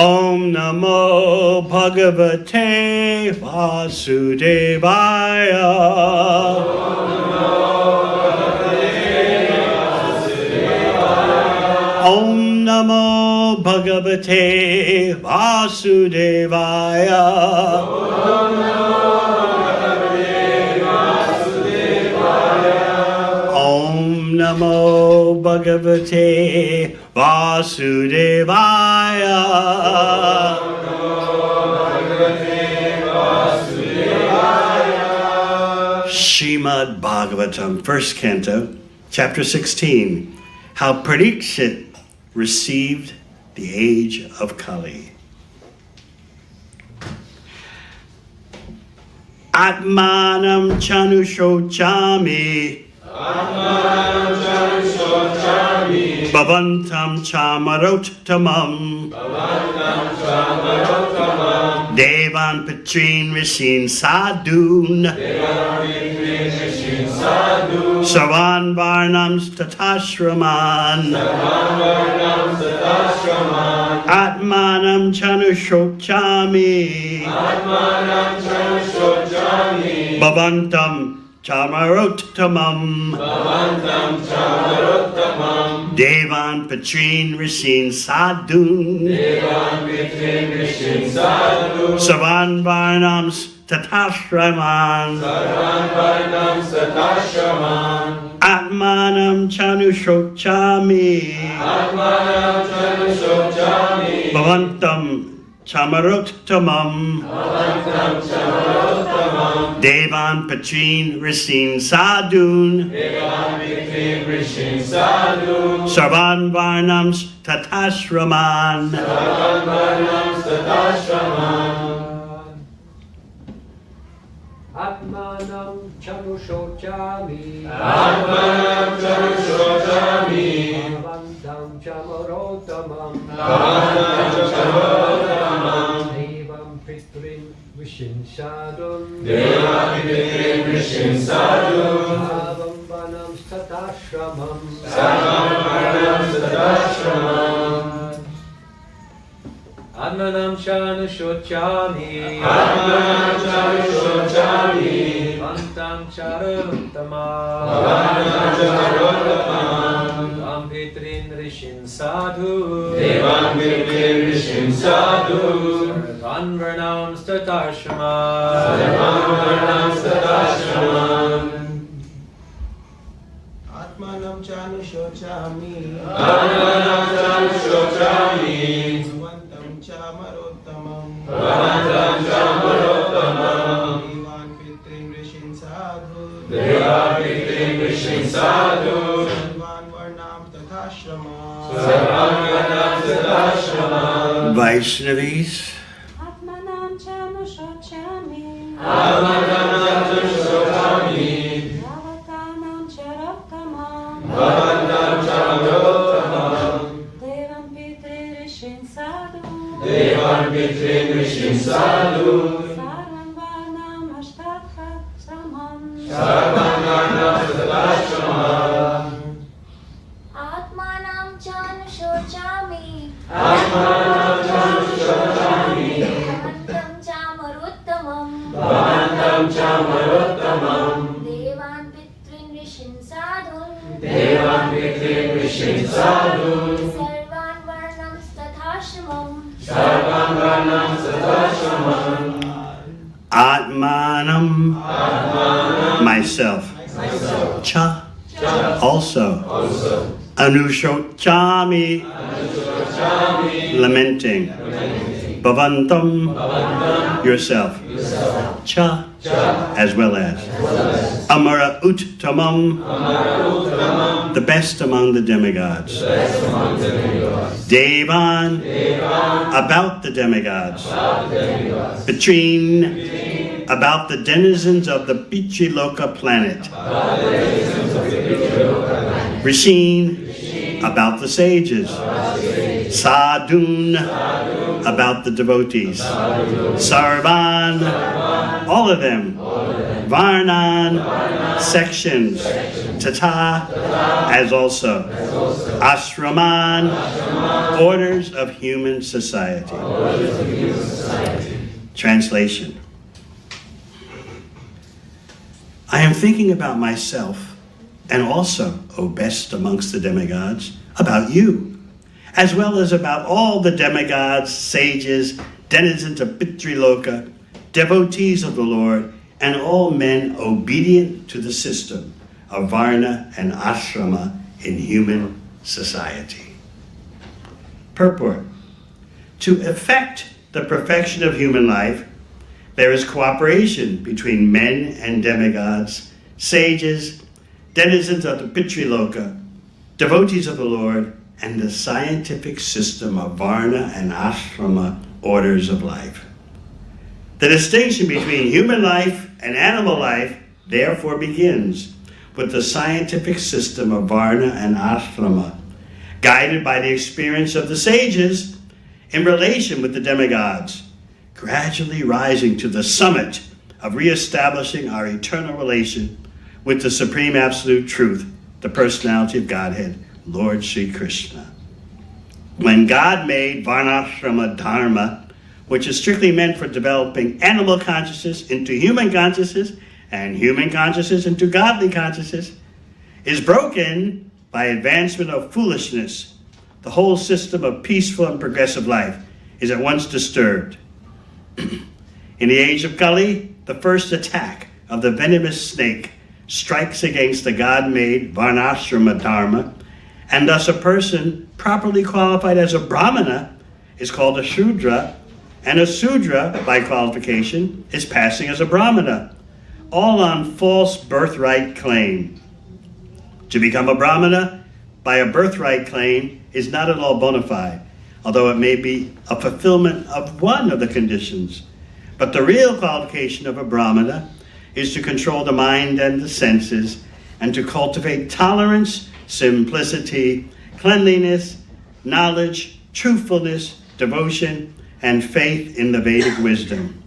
Om Namo Bhagavate Vasudevaya. Om Namo Bhagavate Vasudevaya. Om Namo Bhagavate Vasudevaya. Srimad Bhagavatam, first canto, chapter 16. How Parikshit received the age of Kali. Atmanam chanushochami. Bhavantam chamarottamam. Devan Patrin Rishin Sadun. Savan Varnams Tatashraman. Atmanam chanushochami. Bhavantam chamarottamam. Devan Patrin Rishin Sadun. Savan Varnams Tatashraman. Atmanam chanushochami. Bhavantam chamarottamam. Devan Patrin Rishin Sadun. Sarvan Varnams Tatashraman. Atmanam chanushochami. Bhavantam chamarottamam. Devam Pitrin Vishin Sadun. Savam Vanam Satashramam. Atmanam chanushochami. Bhavantam charottamam. Devam Pitrin Rishin Sadhu. Sarvan Varnam Tatashraman. Atmanam chanushochami. Bhavantam chamarottamam. Devan Pitrin Rishin Sadhu. Sarvan Varnam Tatashraman. Vaishnavis. Atmanam chanushochami. Bhavatanam charottamam. Devam Pitrin Rishin Sadhu. Sarvam Varnam Ashtatsamam. Atmanam chanushochami. Bhavantam chamarottamam. Devan Pitrin Rishin Sadun. Sarvan Varnam Tatashramam. Atmanam, myself. Cha, also. Anushochami, lamenting. Bhavantam, yourself. Cha, as well as. Amara uttamam, the best among the demigods. Devan, about the demigods. Between, about the denizens of the Pichiloka planet. Rishin, about the sages. Sadun, about the devotees. Sarvan, all of them. Varnan, sections, Tata, as also, Ashraman, orders of human society. Translation. I am thinking about myself, and also, O best amongst the demigods, about you, as well as about all the demigods, sages, denizens of Pitriloka, devotees of the Lord, and all men obedient to the system of Varna and Ashrama in human society. Purport. To effect the perfection of human life, there is cooperation between men and demigods, sages, denizens of the Pitriloka, devotees of the Lord, and the scientific system of Varna and Ashrama orders of life. The distinction between human life and animal life therefore begins with the scientific system of Varna and Ashrama, guided by the experience of the sages in relation with the demigods, gradually rising to the summit of reestablishing our eternal relation with the Supreme Absolute Truth, the personality of Godhead, Lord Sri Krishna. When God made Varna-ashrama Dharma, which is strictly meant for developing animal consciousness into human consciousness and human consciousness into godly consciousness, is broken by advancement of foolishness, the whole system of peaceful and progressive life is at once disturbed. In the age of Kali, the first attack of the venomous snake strikes against the God-made Varna-ashrama Dharma, and thus a person properly qualified as a Brahmana is called a Shudra, and a Sudra, by qualification, is passing as a Brahmana, all on false birthright claim. To become a Brahmana by a birthright claim is not at all bona fide, although it may be a fulfillment of one of the conditions. But the real qualification of a Brahmana is to control the mind and the senses, and to cultivate tolerance, simplicity, cleanliness, knowledge, truthfulness, devotion, and faith in the Vedic wisdom.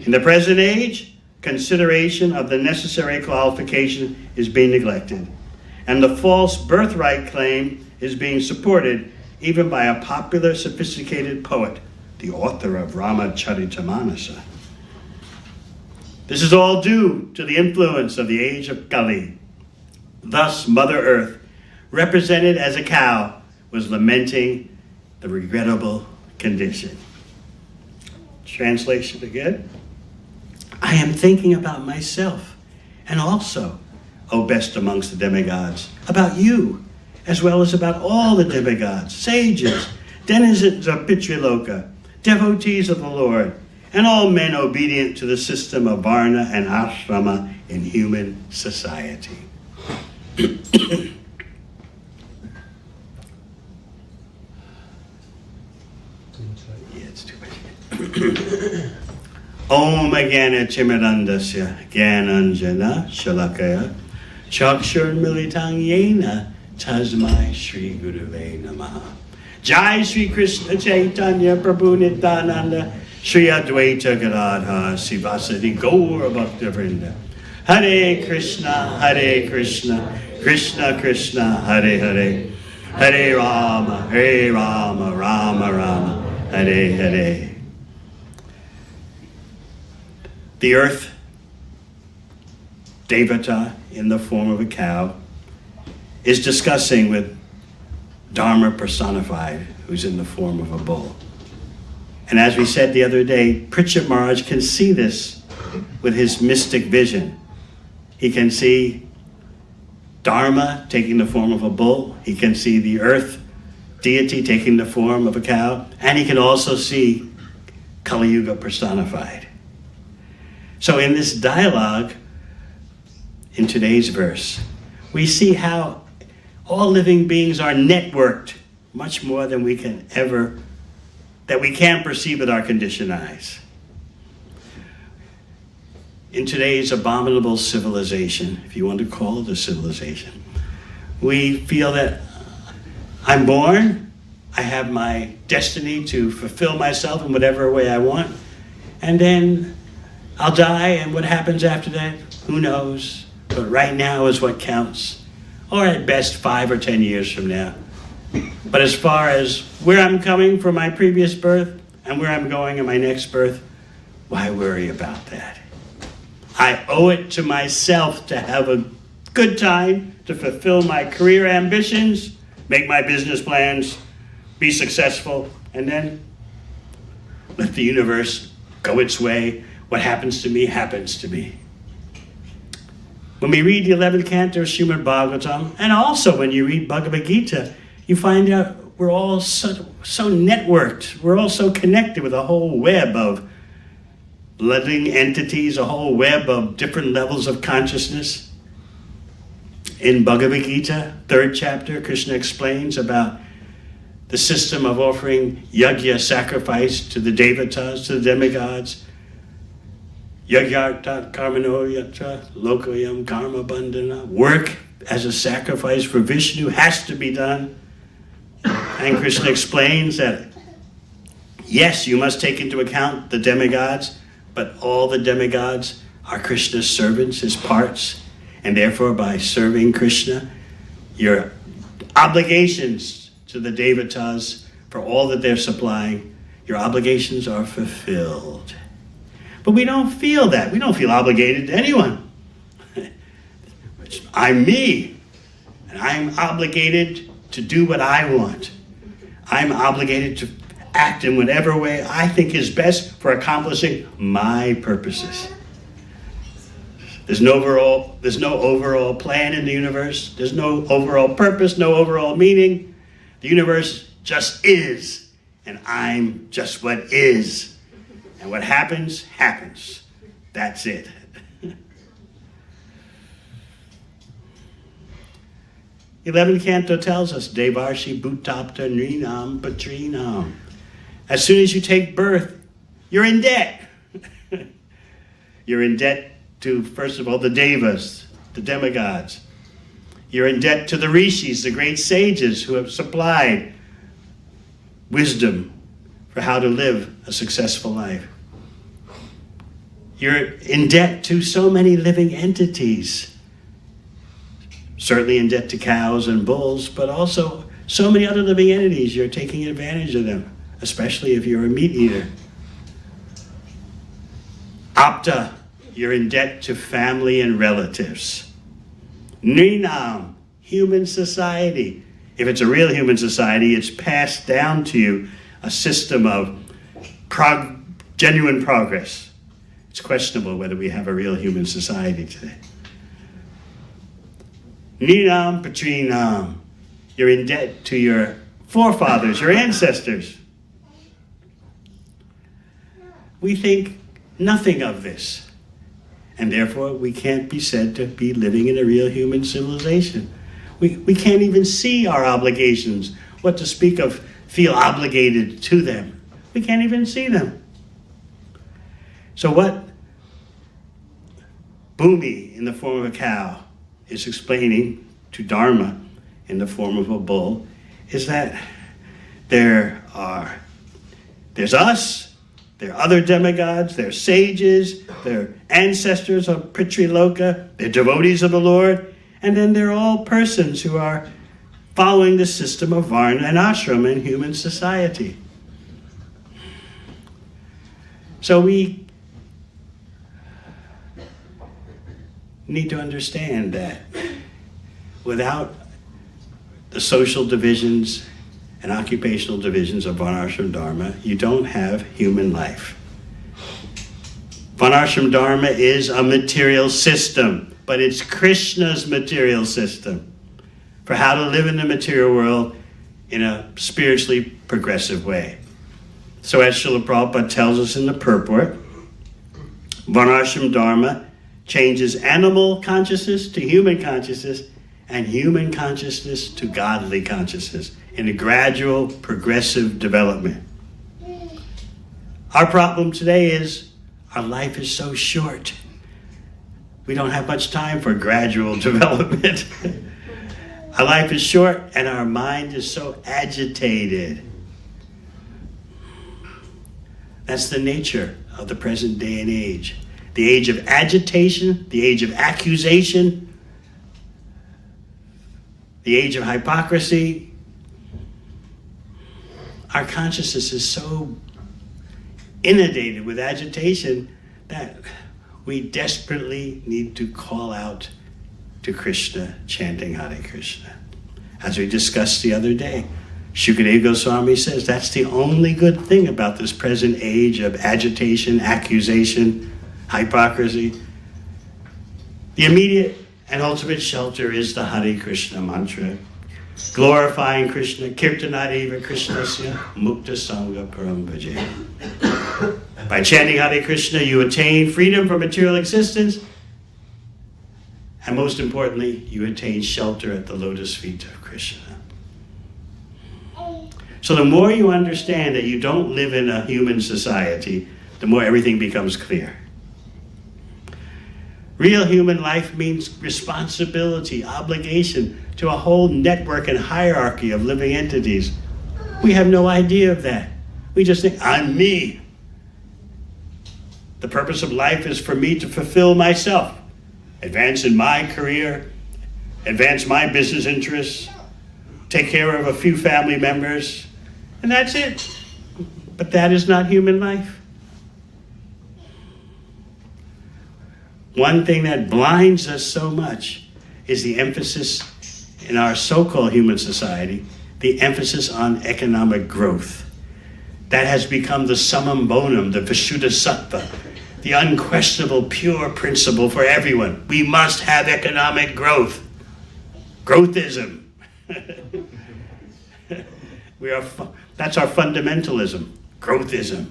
In the present age, consideration of the necessary qualification is being neglected, and the false birthright claim is being supported even by a popular, sophisticated poet, the author of Ramacharitamanasa. This is all due to the influence of the age of Kali. Thus, Mother Earth, represented as a cow, was lamenting the regrettable condition. Translation again. I am thinking about myself, and also, O best amongst the demigods, about you, as well as about all the demigods, sages, denizens of Pitriloka, devotees of the Lord, and all men obedient to the system of Varna and Ashrama in human society. It's too much. Om Agana Chimirandasya Gyananjana Shalakaya Chakshur Militang Yena Tasmai Shri Guruve Namaha. Jai Shri Krishna Chaitanya Prabhu Nityananda Shri Advaita Gadadhar Sivasati Gaur Bhakta Vrinda. Hare Krishna, Krishna Krishna, Hare Hare, Hare Rama, Rama Rama, Hare Hare. The earth, Devata in the form of a cow, is discussing with Dharma personified, who's in the form of a bull. And as we said the other day, Pritchett Maharaj can see this with his mystic vision. He can see Dharma taking the form of a bull. He can see the earth deity taking the form of a cow. And he can also see Kali Yuga personified. So in this dialogue, in today's verse, we see how all living beings are networked much more than we can ever, that we can't perceive with our conditioned eyes. In today's abominable civilization, if you want to call it a civilization, we feel that I'm born, I have my destiny to fulfill myself in whatever way I want, and then I'll die, and what happens after that, who knows? But right now is what counts. Or at best 5 or 10 years from now. But as far as where I'm coming from my previous birth and where I'm going in my next birth, why worry about that? I owe it to myself to have a good time, to fulfill my career ambitions, make my business plans, be successful, and then let the universe go its way. What happens to me, happens to me. When we read the 11th canto of Srimad Bhagavatam, and also when you read Bhagavad Gita, you find out we're all so networked. We're all so connected with a whole web of living entities, a whole web of different levels of consciousness. In Bhagavad Gita, 3rd chapter, Krishna explains about the system of offering yajna, sacrifice, to the devatas, to the demigods. Yagyarta karmano yatra lokoyam karma bandhana. Work as a sacrifice for Vishnu has to be done. And Krishna explains that, yes, you must take into account the demigods, but all the demigods are Krishna's servants, his parts. And therefore, by serving Krishna, your obligations to the devatas for all that they're supplying, your obligations are fulfilled. But we don't feel that. We don't feel obligated to anyone. I'm me, and I'm obligated to do what I want. I'm obligated to act in whatever way I think is best for accomplishing my purposes. There's no overall plan in the universe. There's no overall purpose, no overall meaning. The universe just is, and I'm just what is. And what happens, happens. That's it. The 11th canto tells us, Devarshi Bhutapta Nrinam Patrinam. As soon as you take birth, you're in debt. You're in debt to, first of all, the devas, the demigods. You're in debt to the rishis, the great sages who have supplied wisdom for how to live a successful life. You're in debt to so many living entities. Certainly in debt to cows and bulls, but also so many other living entities. You're taking advantage of them, especially if you're a meat eater. Apta, you're in debt to family and relatives. Nrinam, human society. If it's a real human society, it's passed down to you a system of genuine progress. It's questionable whether we have a real human society today. Nrinam Patrinam, you're in debt to your forefathers, your ancestors. We think nothing of this, and therefore we can't be said to be living in a real human civilization. We can't even see our obligations, what to speak of feel obligated to them. We can't even see them. So what Bhumi in the form of a cow is explaining to Dharma in the form of a bull is that there's us, there are other demigods, there are sages, there are ancestors of Prithviloka, they're devotees of the Lord, and then they're all persons who are following the system of Varna-ashrama in human society. So we need to understand that without the social divisions and occupational divisions of Varna-ashrama Dharma, you don't have human life. Varna-ashrama Dharma is a material system, but it's Krishna's material system for how to live in the material world in a spiritually progressive way. So as Srila Prabhupada tells us in the purport, Varna-ashrama Dharma changes animal consciousness to human consciousness and human consciousness to godly consciousness in a gradual, progressive development. Our problem today is our life is so short. We don't have much time for gradual development. Our life is short and our mind is so agitated. That's the nature of the present day and age. the age of agitation, the age of accusation, the age of hypocrisy. Our consciousness is so inundated with agitation that we desperately need to call out to Krishna, chanting Hare Krishna. As we discussed the other day, Shukadeva Goswami says that's the only good thing about this present age of agitation, accusation, hypocrisy. The immediate and ultimate shelter is the Hare Krishna mantra, glorifying Krishna, kirtanadeva Krishnasya, mukta sangha param bhaje. By chanting Hare Krishna, you attain freedom from material existence, and most importantly, you attain shelter at the lotus feet of Krishna. So the more you understand that you don't live in a human society, the more everything becomes clear. Real human life means responsibility, obligation to a whole network and hierarchy of living entities. We have no idea of that. We just think, I'm me. The purpose of life is for me to fulfill myself, advance in my career, advance my business interests, take care of a few family members, and that's it. But that is not human life. One thing that blinds us so much is the emphasis in our so-called human society, the emphasis on economic growth. That has become the summum bonum, the Vishuddha Sattva, the unquestionable pure principle for everyone. We must have economic growth. Growthism. That's our fundamentalism, growthism.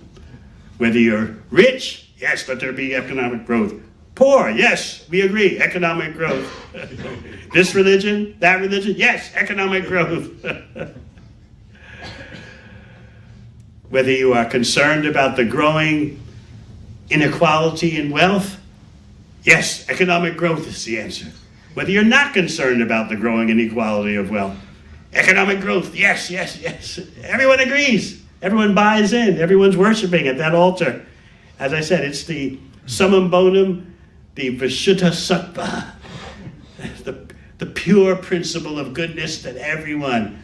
Whether you're rich, yes, let there be economic growth. Poor, yes, we agree, economic growth. This religion, that religion, yes, economic growth. Whether you are concerned about the growing inequality in wealth, yes, economic growth is the answer. Whether you're not concerned about the growing inequality of wealth, economic growth, yes, yes, yes. Everyone agrees. Everyone buys in. Everyone's worshiping at that altar. As I said, it's the summum bonum, the Vishuddha Sattva, the pure principle of goodness that everyone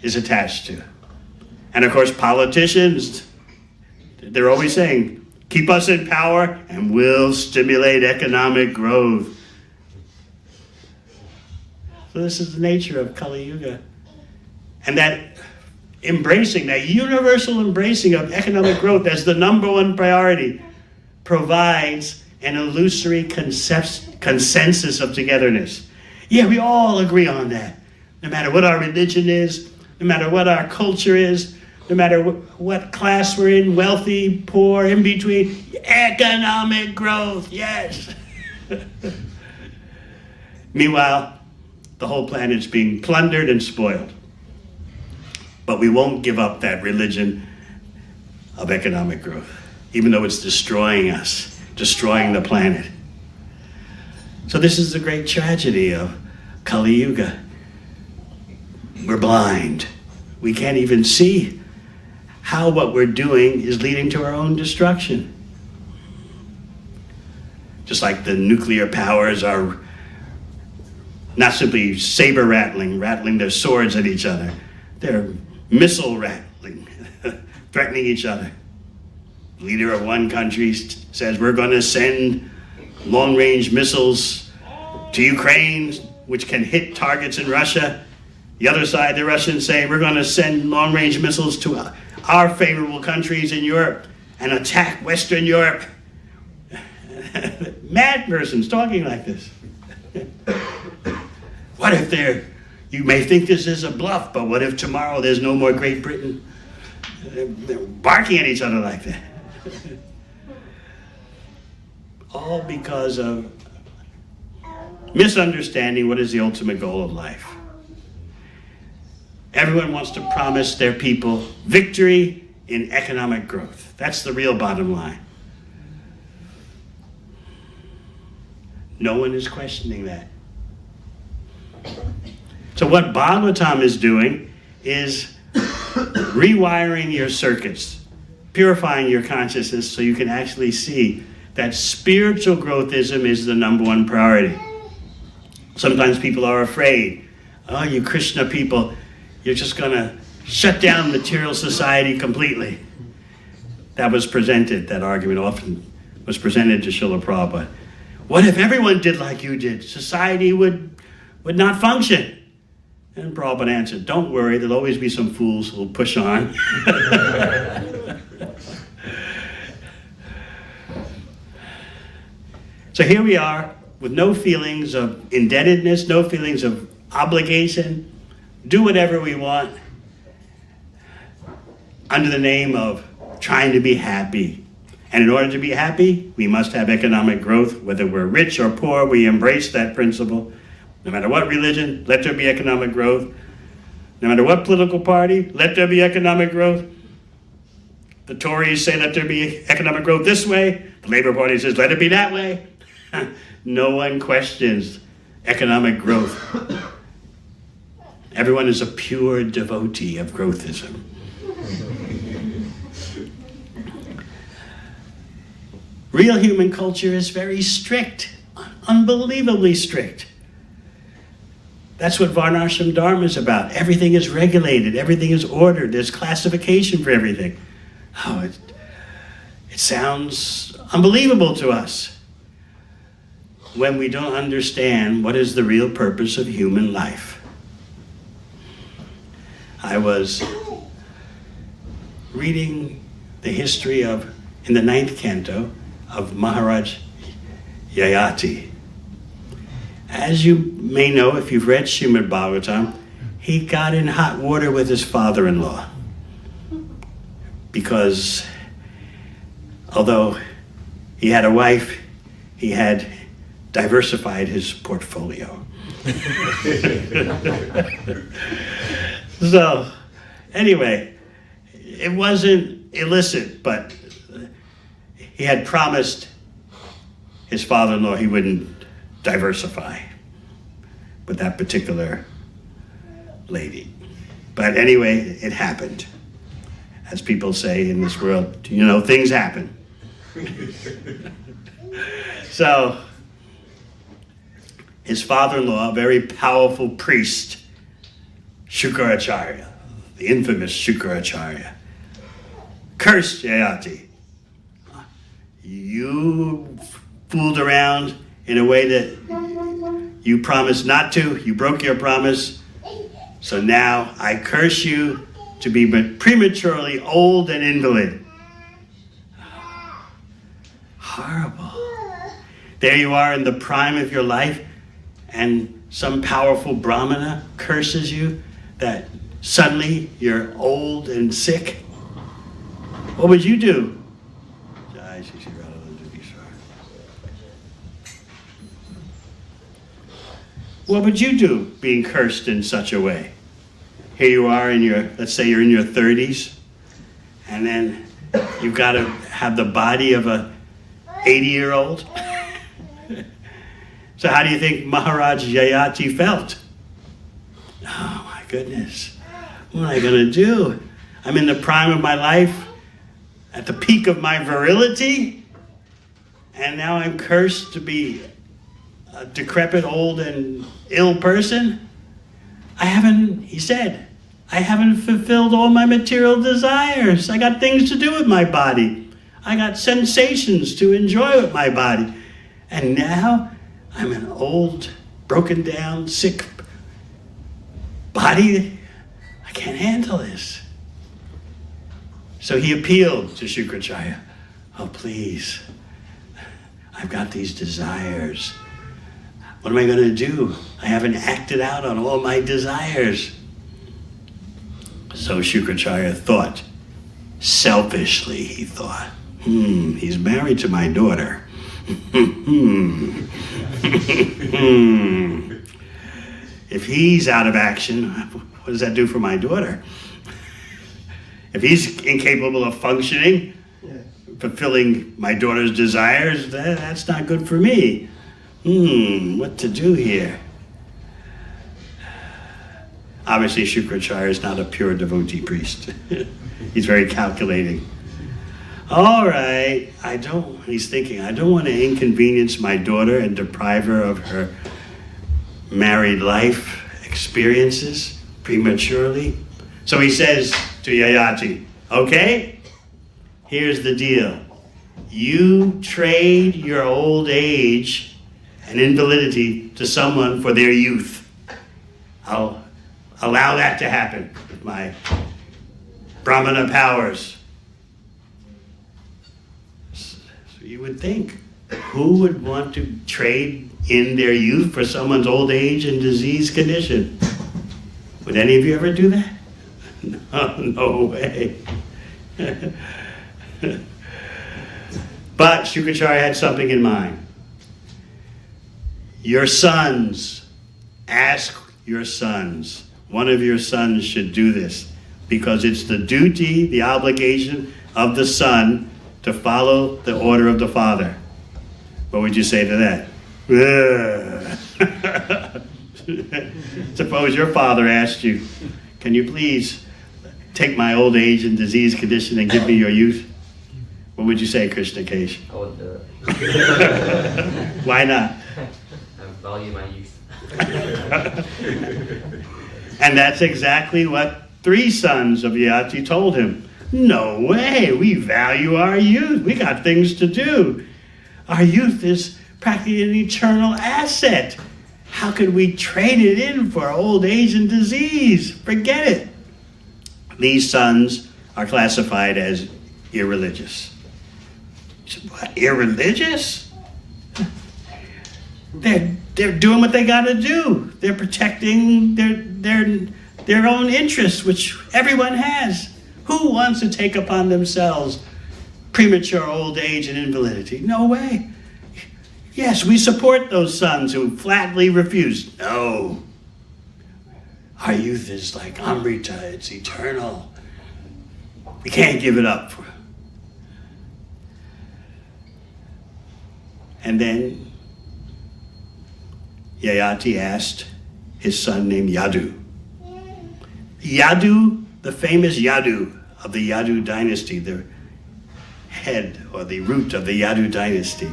is attached to. And of course, politicians, they're always saying, keep us in power and we'll stimulate economic growth. So this is the nature of Kali Yuga. And that embracing, that universal embracing of economic growth as the number one priority provides an illusory consensus of togetherness. Yeah, we all agree on that. No matter what our religion is, no matter what our culture is, no matter what class we're in, wealthy, poor, in between, economic growth, yes. Meanwhile, the whole planet's being plundered and spoiled. But we won't give up that religion of economic growth, even though it's destroying us, destroying the planet. So this is the great tragedy of Kali Yuga. We're blind. We can't even see how what we're doing is leading to our own destruction. Just like the nuclear powers are not simply saber rattling their swords at each other. They're missile rattling, threatening each other. The leader of one country says, we're going to send long-range missiles to Ukraine, which can hit targets in Russia. The other side, the Russians say, we're going to send long-range missiles to our favorable countries in Europe and attack Western Europe. Mad persons talking like this. What if you may think this is a bluff, but what if tomorrow there's no more Great Britain? They're barking at each other like that. All because of misunderstanding what is the ultimate goal of life. Everyone wants to promise their people victory in economic growth. That's the real bottom line. No one is questioning that. So what Bhagavatam is doing is rewiring your circuits, purifying your consciousness so you can actually see that spiritual growthism is the number one priority. Sometimes people are afraid. Oh, you Krishna people, you're just going to shut down material society completely. That argument often was presented to Srila Prabhupada. What if everyone did like you did? Society would not function. And Prabhupada answered, don't worry, there'll always be some fools who will push on. So here we are, with no feelings of indebtedness, no feelings of obligation, do whatever we want, under the name of trying to be happy. And in order to be happy, we must have economic growth. Whether we're rich or poor, we embrace that principle. No matter what religion, let there be economic growth. No matter what political party, let there be economic growth. The Tories say let there be economic growth this way. The Labour Party says let it be that way. No one questions economic growth. Everyone is a pure devotee of growthism. Real human culture is very strict, unbelievably strict. That's what Varna-ashrama Dharma is about. Everything is regulated, everything is ordered, there's classification for everything. Oh, it sounds unbelievable to us when we don't understand what is the real purpose of human life. I was reading the history in the 9th canto of Maharaj Yayati. As you may know, if you've read Srimad Bhagavatam, he got in hot water with his father-in-law because although he had a wife, he had diversified his portfolio. So, anyway, it wasn't illicit, but he had promised his father-in-law he wouldn't diversify with that particular lady. But anyway, it happened. As people say in this world, things happen. So, his father-in-law, a very powerful priest, Shukracharya, the infamous Shukracharya, cursed Yayati. You fooled around in a way that you promised not to. You broke your promise. So now I curse you to be prematurely old and invalid. Horrible. There you are in the prime of your life, and some powerful brahmana curses you that suddenly you're old and sick. What would you do? What would you do being cursed in such a way? Here you are let's say you're in your 30s, and then you've got to have the body of a 80-year-old. So how do you think Maharaj Yayati felt? Oh my goodness, what am I going to do? I'm in the prime of my life, at the peak of my virility, and now I'm cursed to be a decrepit, old, and ill person. He said, I haven't fulfilled all my material desires. I got things to do with my body. I got sensations to enjoy with my body. And now I'm an old, broken down, sick body. I can't handle this. So he appealed to Shukracharya. Oh, please, I've got these desires. What am I going to do? I haven't acted out on all my desires. So Shukracharya thought, selfishly he thought, he's married to my daughter. If he's out of action, what does that do for my daughter? If he's incapable of functioning, fulfilling my daughter's desires, that's not good for me. What to do here? Obviously, Shukracharya is not a pure devotee priest. He's very calculating. All right, he's thinking, I don't want to inconvenience my daughter and deprive her of her married life experiences prematurely. So he says to Yayati, okay, here's the deal. You trade your old age and invalidity to someone for their youth. I'll allow that to happen with my Brahmana powers. So you would think, who would want to trade in their youth for someone's old age and disease condition? Would any of you ever do that? No way. But Shukracharya had something in mind. Your sons, ask your sons. One of your sons should do this because it's the duty, the obligation of the son to follow the order of the father. What would you say to that? Suppose your father asked you, can you please take my old age and disease condition and give me your youth? What would you say, Krishna Kesh? I would do it. Why not? I value my youth. And that's exactly what 3 sons of Yayati told him. No way, we value our youth. We got things to do. Our youth is practically an eternal asset. How could we trade it in for old age and disease? Forget it. These sons are classified as irreligious. What, irreligious? They're doing what they got to do. They're protecting their own interests, which everyone has. Who wants to take upon themselves premature old age and invalidity? No way. Yes, we support those sons who flatly refuse. No. Our youth is like Amrita, it's eternal. We can't give it up. And then Yayati asked his son named Yadu. Yadu, the famous Yadu of the Yadu dynasty, the head or the root of the Yadu dynasty.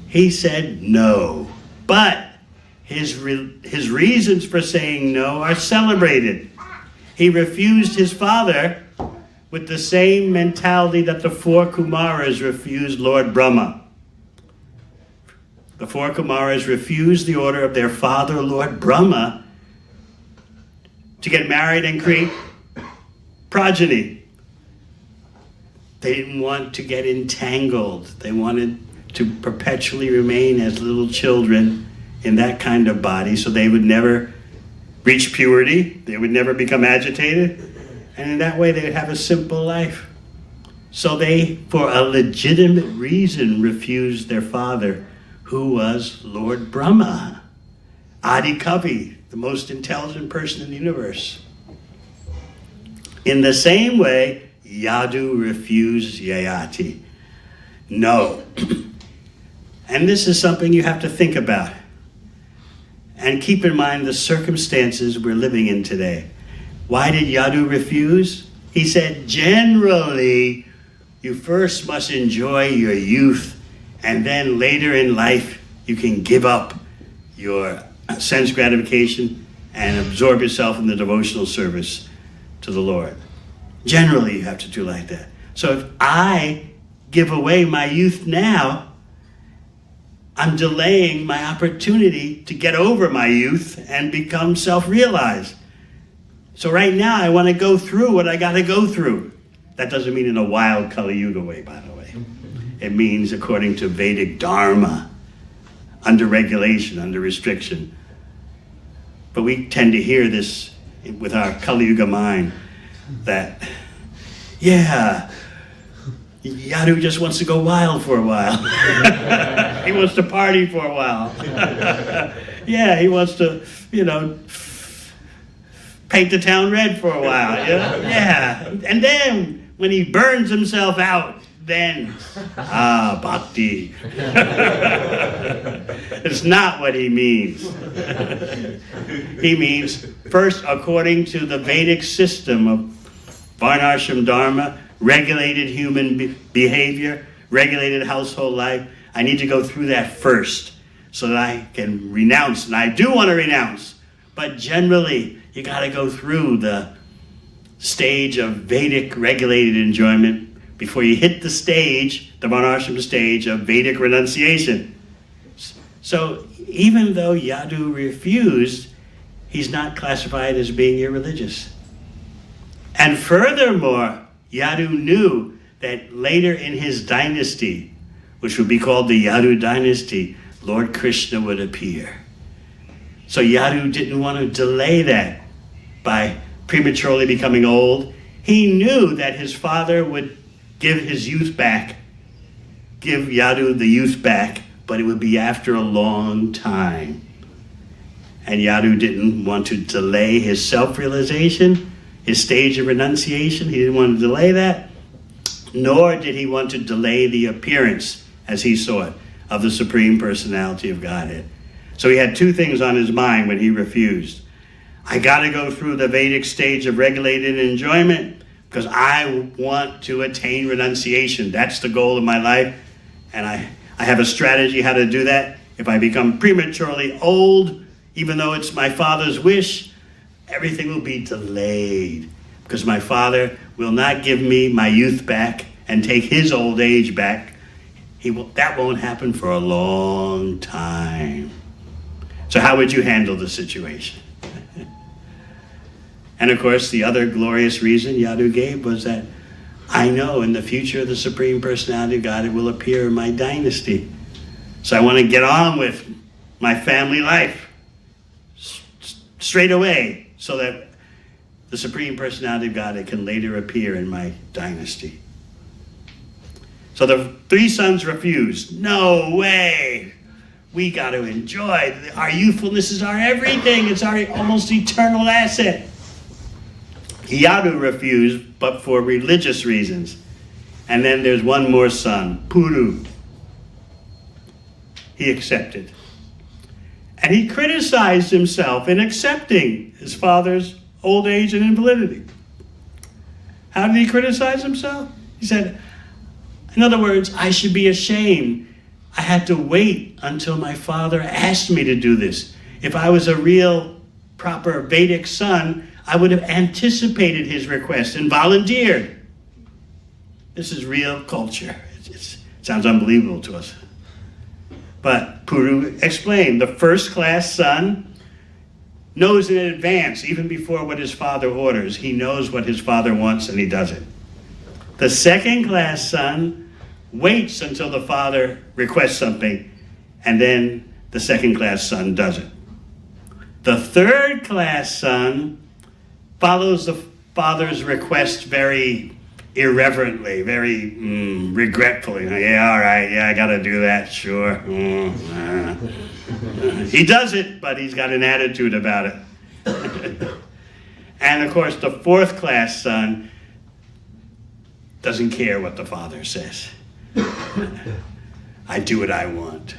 He said no, but his reasons for saying no are celebrated. He refused his father with the same mentality that the 4 Kumaras refused Lord Brahma. The 4 Kumaras refused the order of their father, Lord Brahma, to get married and create progeny. They didn't want to get entangled. They wanted to perpetually remain as little children in that kind of body, so they would never reach purity, they would never become agitated, and in that way they would have a simple life. So they, for a legitimate reason, refused their father, who was Lord Brahma, Adi Kavi, the most intelligent person in the universe. In the same way, Yadu refused Yayati. No. And this is something you have to think about. And keep in mind the circumstances we're living in today. Why did Yadu refuse? He said, generally, you first must enjoy your youth, and then later in life, you can give up your sense gratification and absorb yourself in the devotional service to the Lord. Generally, you have to do like that. So if I give away my youth now, I'm delaying my opportunity to get over my youth and become self-realized. So right now, I want to go through what I got to go through. That doesn't mean in a wild Kali Yuga way, by the way. It means according to Vedic Dharma, under regulation, under restriction. But we tend to hear this with our Kali Yuga mind, that, yeah, Yadu just wants to go wild for a while. He wants to party for a while. Yeah, he wants to, paint the town red for a while. Yeah. And then when he burns himself out, then, bhakti. It's not what he means. He means, first, according to the Vedic system of Varna-ashrama Dharma, regulated human behavior, regulated household life. I need to go through that first so that I can renounce. And I do want to renounce. But generally, you got to go through the stage of Vedic regulated enjoyment before you hit the stage, the Varna-ashrama stage of Vedic renunciation. So even though Yadu refused, he's not classified as being irreligious. And furthermore, Yadu knew that later in his dynasty, which would be called the Yadu dynasty, Lord Krishna would appear. So Yadu didn't want to delay that by prematurely becoming old. He knew that his father would give his youth back, give Yadu the youth back, but it would be after a long time. And Yadu didn't want to delay his self-realization, his stage of renunciation. He didn't want to delay that, nor did he want to delay the appearance, as he saw it, of the Supreme Personality of Godhead. So he had two things on his mind when he refused. I got to go through the Vedic stage of regulated enjoyment because I want to attain renunciation. That's the goal of my life. And I have a strategy how to do that. If I become prematurely old, even though it's my father's wish, everything will be delayed because my father will not give me my youth back and take his old age back. That won't happen for a long time. So how would you handle the situation? And of course, the other glorious reason Yadu gave was that I know in the future the Supreme Personality of God will appear in my dynasty. So I want to get on with my family life straight away so that the Supreme Personality of God can later appear in my dynasty. So the three sons refused. No way. We got to enjoy. Our youthfulness is our everything. It's our almost eternal asset. Yadu refused, but for religious reasons. And then there's one more son, Puru. He accepted. And he criticized himself in accepting his father's old age and invalidity. How did he criticize himself? He said, in other words, I should be ashamed. I had to wait until my father asked me to do this. If I was a real, proper Vedic son, I would have anticipated his request and volunteered. This is real culture. It sounds unbelievable to us. But Puru explained, the first-class son knows in advance, even before what his father orders. He knows what his father wants and he does it. The second-class son waits until the father requests something, and then the second-class son does it. The third-class son follows the father's request very irreverently, very regretfully. Yeah, all right, yeah, I got to do that, sure. He does it, but he's got an attitude about it. And of course, the fourth-class son doesn't care what the father says. I do what I want.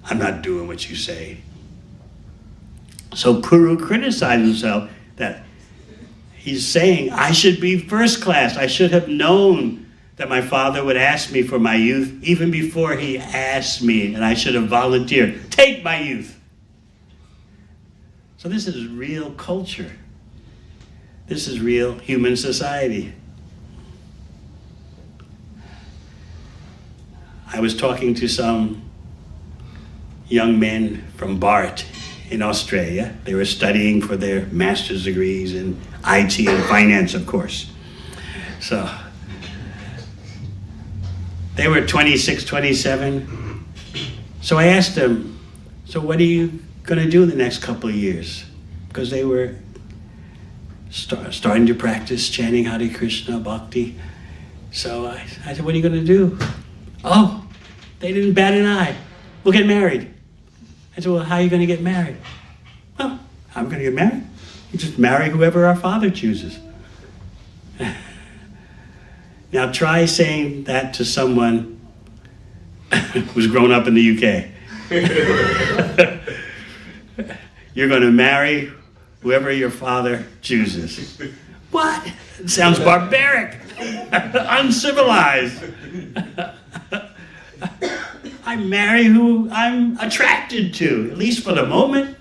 I'm not doing what you say. So Puru criticized himself that he's saying, I should be first class. I should have known that my father would ask me for my youth even before he asked me, and I should have volunteered. Take my youth. So this is real culture. This is real human society. I was talking to some young men from Bart in Australia. They were studying for their master's degrees in IT and finance, of course. So they were 26, 27. So I asked them, so what are you going to do in the next couple of years? Because they were starting to practice chanting Hare Krishna, Bhakti. So I said, what are you going to do? Oh, they didn't bat an eye. We'll get married. I said, well, how are you going to get married? Well, how am I going to get married? You just marry whoever our father chooses. Now try saying that to someone who's grown up in the UK. You're going to marry whoever your father chooses. What? It sounds barbaric, uncivilized. I marry who I'm attracted to, at least for the moment.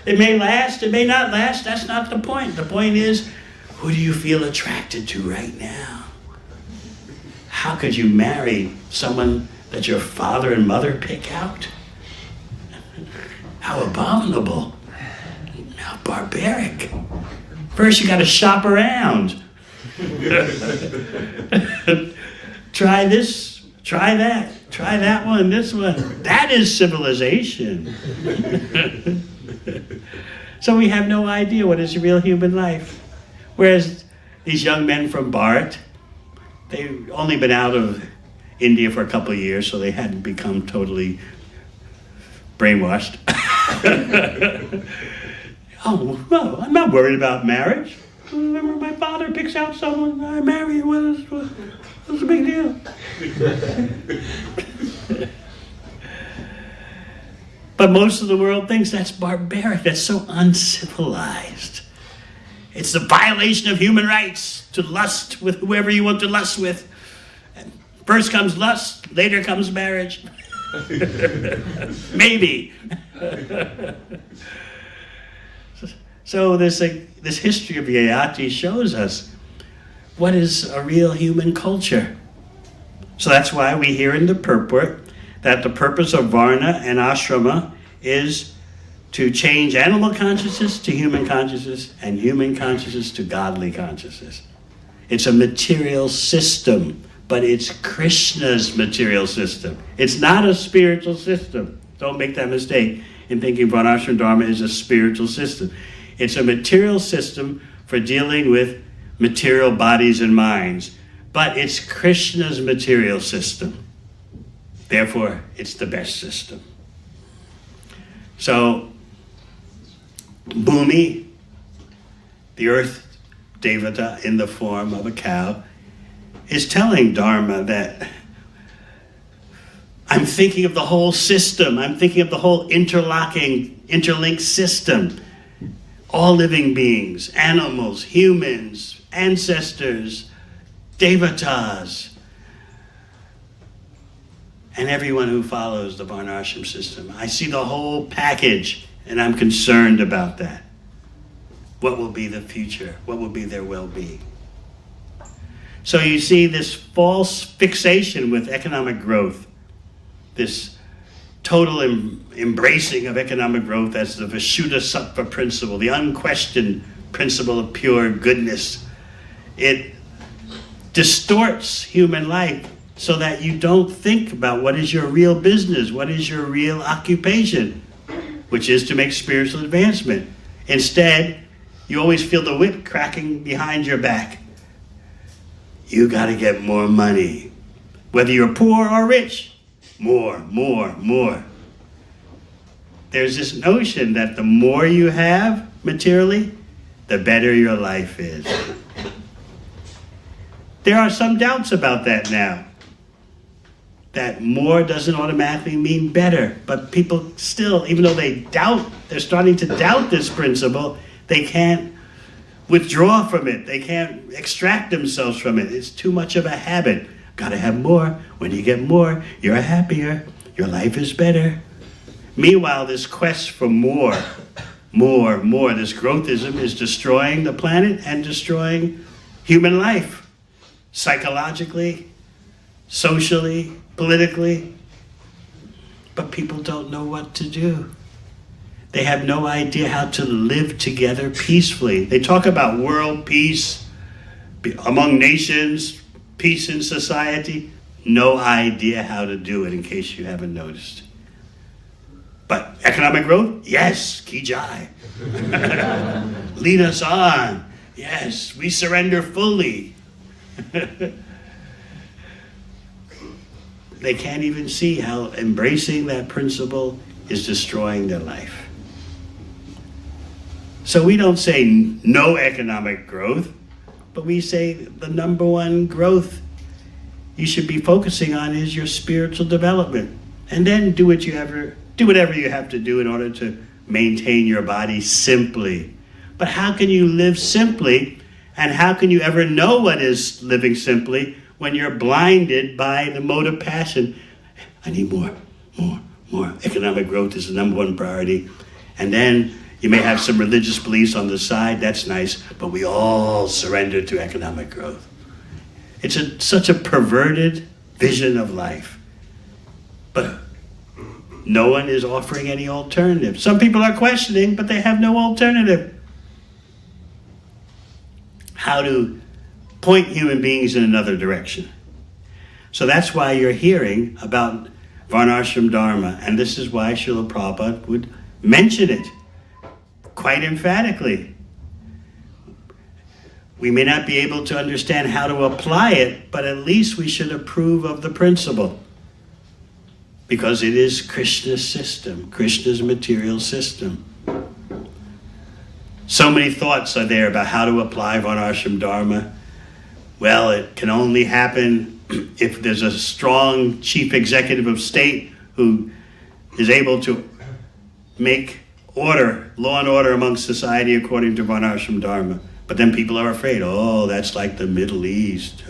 It may last, it may not last, that's not the point. The point is, who do you feel attracted to right now? How could you marry someone that your father and mother pick out? How abominable. How barbaric. First you gotta shop around. Try this, try that one, this one. That is civilization. So we have no idea what is real human life. Whereas these young men from Bharat, they've only been out of India for a couple of years, so they hadn't become totally brainwashed. Oh, well, I'm not worried about marriage. Whenever my father picks out someone, I marry. What's the big deal? But most of the world thinks that's barbaric. That's so uncivilized. It's the violation of human rights to lust with whoever you want to lust with. And first comes lust, later comes marriage. Maybe. So this history of Yayati shows us what is a real human culture. So that's why we hear in the purport that the purpose of Varna and ashrama is to change animal consciousness to human consciousness and human consciousness to godly consciousness. It's a material system, but it's Krishna's material system. It's not a spiritual system. Don't make that mistake in thinking Varna-ashrama Dharma is a spiritual system. It's a material system for dealing with material bodies and minds, but it's Krishna's material system. Therefore, it's the best system. So, Bhumi, the earth devata in the form of a cow, is telling Dharma that I'm thinking of the whole system. I'm thinking of the whole interlinked system. All living beings, animals, humans, ancestors, devatas, and everyone who follows the Varna-ashrama system. I see the whole package, and I'm concerned about that. What will be the future? What will be their well-being? So you see this false fixation with economic growth, this total embracing of economic growth as the Vishuddha Sattva principle, the unquestioned principle of pure goodness. It distorts human life so that you don't think about what is your real business, what is your real occupation, which is to make spiritual advancement. Instead, you always feel the whip cracking behind your back. You got to get more money. Whether you're poor or rich, more. There's this notion that the more you have materially, the better your life is. There are some doubts about that now. That more doesn't automatically mean better. But people still, even though they're starting to doubt this principle, they can't withdraw from it. They can't extract themselves from it. It's too much of a habit. Gotta have more. When you get more, you're happier. Your life is better. Meanwhile, this quest for more, this growthism is destroying the planet and destroying human life. Psychologically, socially, politically. But people don't know what to do. They have no idea how to live together peacefully. They talk about world peace among nations, peace in society. No idea how to do it, in case you haven't noticed. But economic growth? Yes, Ki Jai. Lead us on. Yes, we surrender fully. They can't even see how embracing that principle is destroying their life. So we don't say no economic growth, but we say the number one growth you should be focusing on is your spiritual development. And then do whatever you have to do in order to maintain your body simply. But how can you live simply, and how can you ever know what is living simply when you're blinded by the mode of passion? I need more. Economic growth is the number one priority. And then you may have some religious beliefs on the side, that's nice, but we all surrender to economic growth. It's such a perverted vision of life. But no one is offering any alternative. Some people are questioning, but they have no alternative. How to point human beings in another direction. So that's why you're hearing about Varna-ashrama Dharma, and this is why Srila Prabhupada would mention it quite emphatically. We may not be able to understand how to apply it, but at least we should approve of the principle. Because it is Krishna's system, Krishna's material system. So many thoughts are there about how to apply Varna-ashrama Dharma. Well, it can only happen if there's a strong chief executive of state who is able to make order, law and order amongst society according to Varna-ashrama Dharma. But then people are afraid, oh, that's like the Middle East.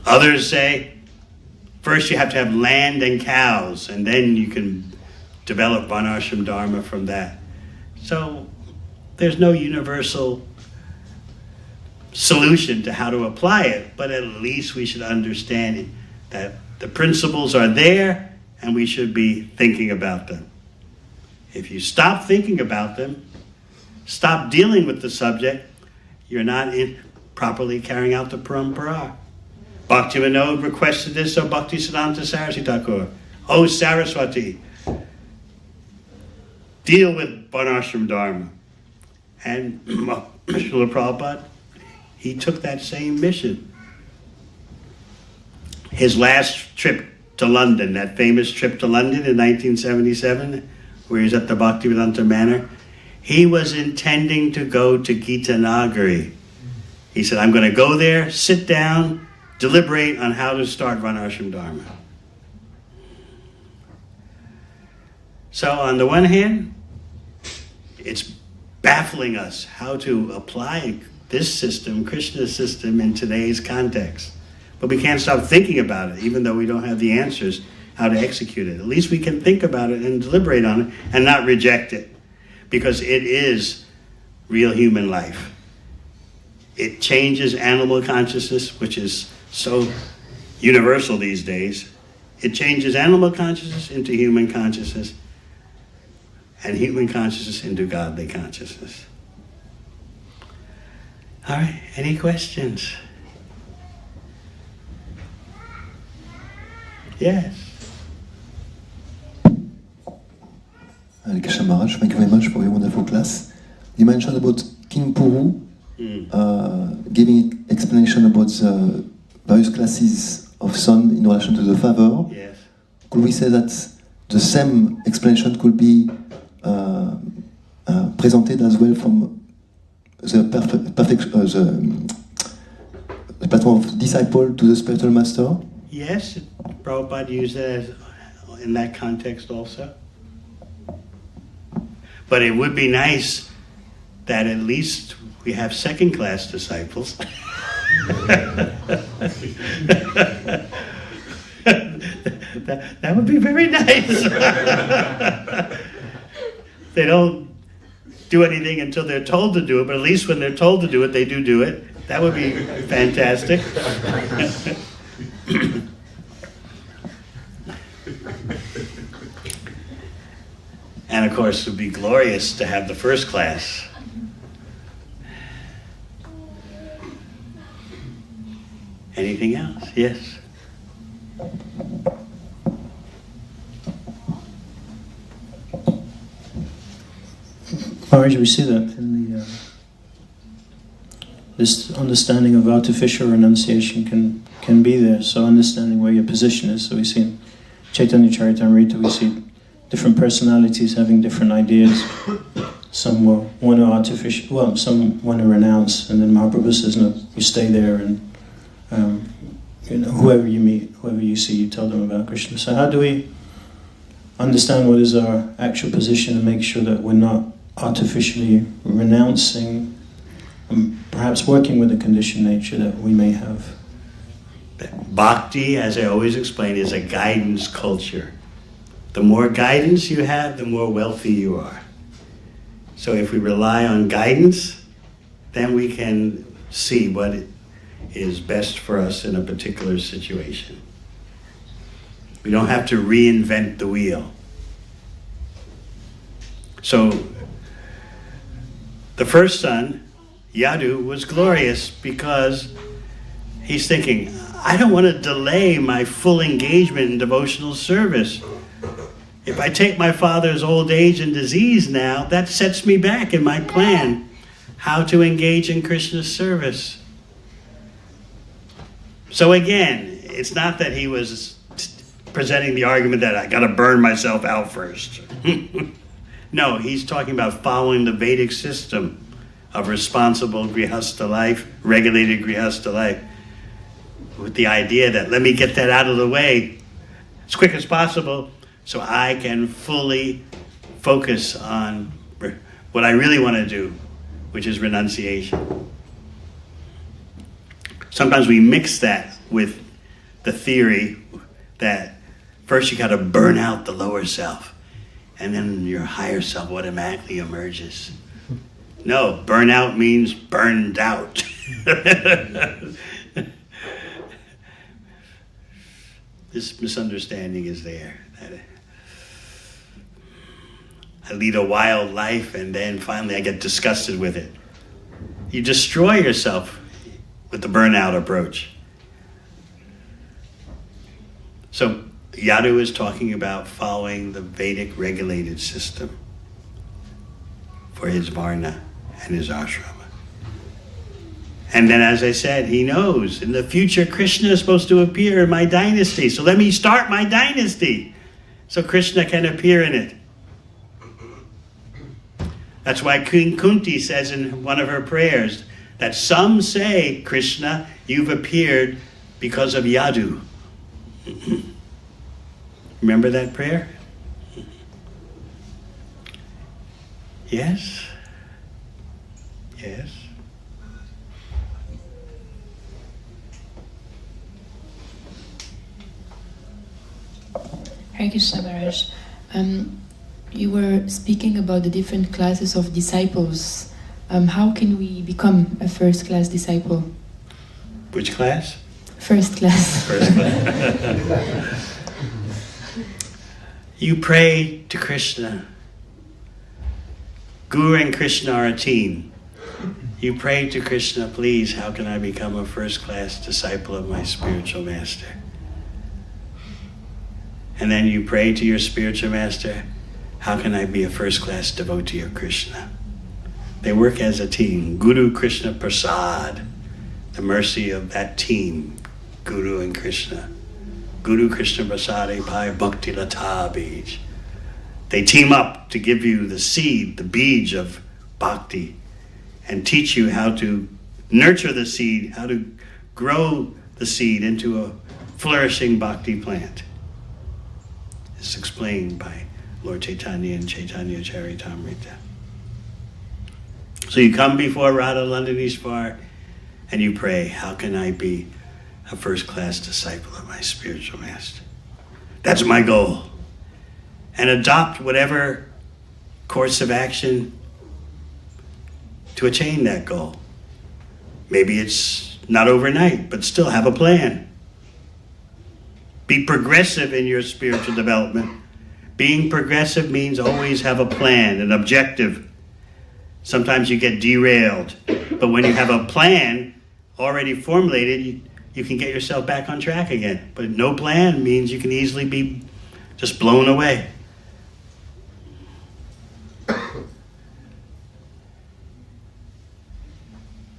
Others say, first you have to have land and cows, and then you can develop Varna-ashrama Dharma from that. So there's no universal solution to how to apply it, but at least we should understand it, that the principles are there and we should be thinking about them. If you stop thinking about them, stop dealing with the subject, you're not properly carrying out the parampara. Bhaktivinoda requested this of Bhaktisiddhanta Saraswati Thakur. Oh Saraswati, deal with Varna-ashrama Dharma. And Srila Prabhupada, he took that same mission. His last trip to London, that famous trip to London in 1977, where he was at the Bhaktivedanta Manor, he was intending to go to Gita Nagari. He said, I'm going to go there, sit down, deliberate on how to start Varna-ashrama Dharma. So on the one hand, it's baffling us how to apply this system, Krishna's system, in today's context. But we can't stop thinking about it, even though we don't have the answers how to execute it. At least we can think about it and deliberate on it and not reject it, because it is real human life. It changes animal consciousness, which is so universal these days. It changes animal consciousness into human consciousness, and human consciousness into godly consciousness. All right, any questions? Yes. Kesha Maharaj, thank you very much for your wonderful class. You mentioned about King Puru, giving explanation about the various classes of son in relation to the father. Yes. Could we say that the same explanation could be presented as well from the platform of disciple to the spiritual master? Yes, Prabhupada used it in that context also. But it would be nice that at least we have second-class disciples. that would be very nice. They don't do anything until they're told to do it, but at least when they're told to do it, they do it. That would be fantastic. And of course, it would be glorious to have the first class. Anything else? Yes. Maharaj, we see that in the this understanding of artificial renunciation can be there. So understanding where your position is. So we see in Chaitanya Charitamrita, we see different personalities having different ideas. Some will want to some want to renounce, and then Mahaprabhu says, no, you stay there, and whoever you meet, whoever you see, you tell them about Krishna. So how do we understand what is our actual position and make sure that we're not artificially renouncing and perhaps working with the conditioned nature that we may have. Bhakti, as I always explain, is a guidance culture. The more guidance you have, the more wealthy you are. So if we rely on guidance, then we can see what is best for us in a particular situation. We don't have to reinvent the wheel. So the first son, Yadu, was glorious because he's thinking, I don't want to delay my full engagement in devotional service. If I take my father's old age and disease now, that sets me back in my plan how to engage in Krishna's service. So again, it's not that he was presenting the argument that I got to burn myself out first. No, he's talking about following the Vedic system of responsible grihastha life, regulated grihastha life, with the idea that let me get that out of the way as quick as possible so I can fully focus on what I really want to do, which is renunciation. Sometimes we mix that with the theory that first you got to burn out the lower self and then your higher self automatically emerges. No, burnout means burned out. This misunderstanding is there. That I lead a wild life and then finally I get disgusted with it. You destroy yourself with the burnout approach. So Yadu is talking about following the Vedic regulated system for his Varna and his ashrama. And then, as I said, he knows in the future Krishna is supposed to appear in my dynasty. So let me start my dynasty so Krishna can appear in it. That's why Queen Kunti says in one of her prayers that some say, Krishna, you've appeared because of Yadu. Remember that prayer? Yes? Yes? Hare Krishna Maharaj, you were speaking about the different classes of disciples. How can we become a first-class disciple? Which class? First class. First class. You pray to Krishna. Guru and Krishna are a team. You pray to Krishna, please, how can I become a first-class disciple of my spiritual master? And then you pray to your spiritual master, how can I be a first-class devotee of Krishna? They work as a team. Guru Krishna Prasad, the mercy of that team, Guru and Krishna. Guru Krishna Prasade Pai Bhakti Lata Bij. They team up to give you the seed, the bij of bhakti, and teach you how to nurture the seed, how to grow the seed into a flourishing bhakti plant. It's explained by Lord Chaitanya and Chaitanya Charitamrita. So you come before Radha Landinishvar and you pray, how can I be a first-class disciple of my spiritual master? That's my goal. And adopt whatever course of action to attain that goal. Maybe it's not overnight, but still have a plan. Be progressive in your spiritual development. Being progressive means always have a plan, an objective. Sometimes you get derailed, but when you have a plan already formulated, you can get yourself back on track again. But no plan means you can easily be just blown away.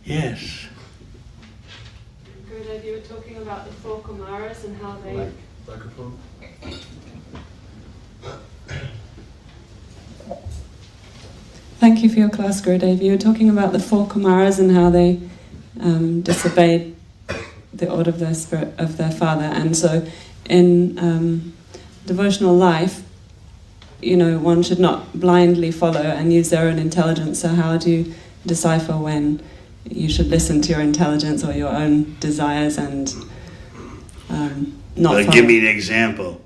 Yes. Gurudev, you were talking about the four Kumaras and how they... Microphone. Thank you for your class, Gurudev. You were talking about the four Kumaras and how they disobeyed the order of their father. And so in devotional life, one should not blindly follow and use their own intelligence. So how do you decipher when you should listen to your intelligence or your own desires and not follow? Give me an example.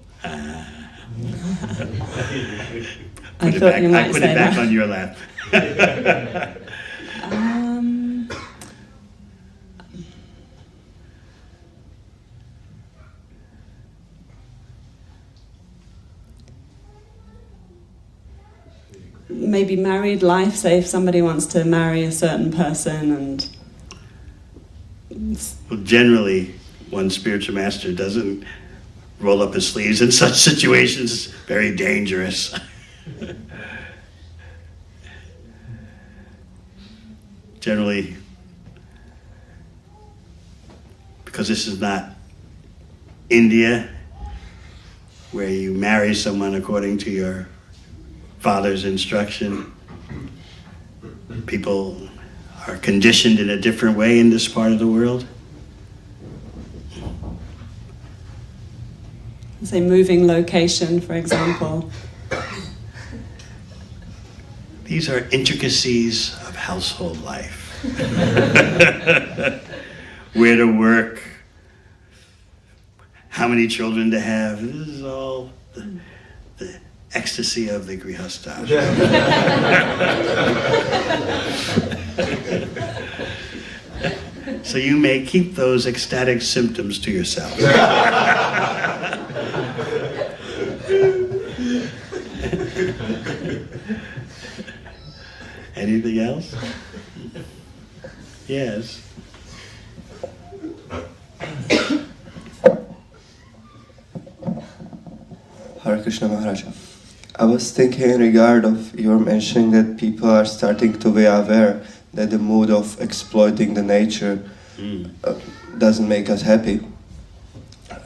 I thought you might put say it back that. on your lap. Maybe married life, say if somebody wants to marry a certain person and... Well, generally, one spiritual master doesn't roll up his sleeves in such situations. Very dangerous. Generally, because this is not India, where you marry someone according to your father's instruction. People are conditioned in a different way in this part of the world. Say moving location, for example. These are intricacies of household life. Where to work, how many children to have. This is all the ecstasy of the grihastha. So you may keep those ecstatic symptoms to yourself. Anything else? Yes. Hare Krishna Maharaja. I was thinking in regard of your mentioning that people are starting to be aware that the mood of exploiting the nature doesn't make us happy.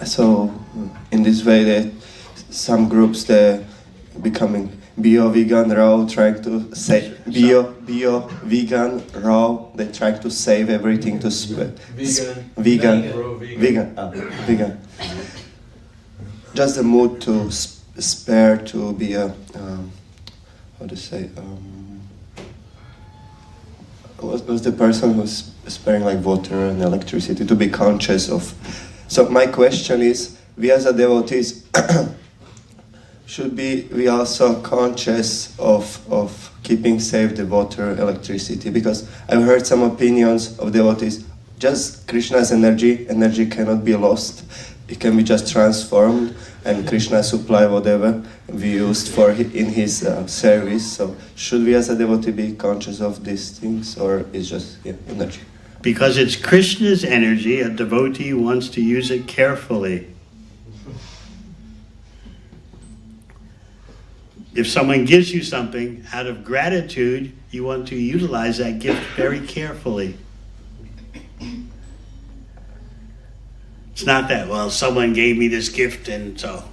So in this way that some groups they're becoming bio-vegan, raw, trying to say bio-vegan, raw, they try to save everything to vegan. Just the mood to spare, to be a was the person who's sparing like water and electricity, to be conscious of. So my question is, we as a devotees should we also conscious of keeping safe the water, electricity? Because I've heard some opinions of devotees, just Krishna's energy cannot be lost. It can be just transformed, and Krishna supply whatever we used for in his service. So should we as a devotee be conscious of these things, or is just energy? Because it's Krishna's energy, a devotee wants to use it carefully. If someone gives you something out of gratitude, you want to utilize that gift very carefully. It's not that, well, someone gave me this gift and so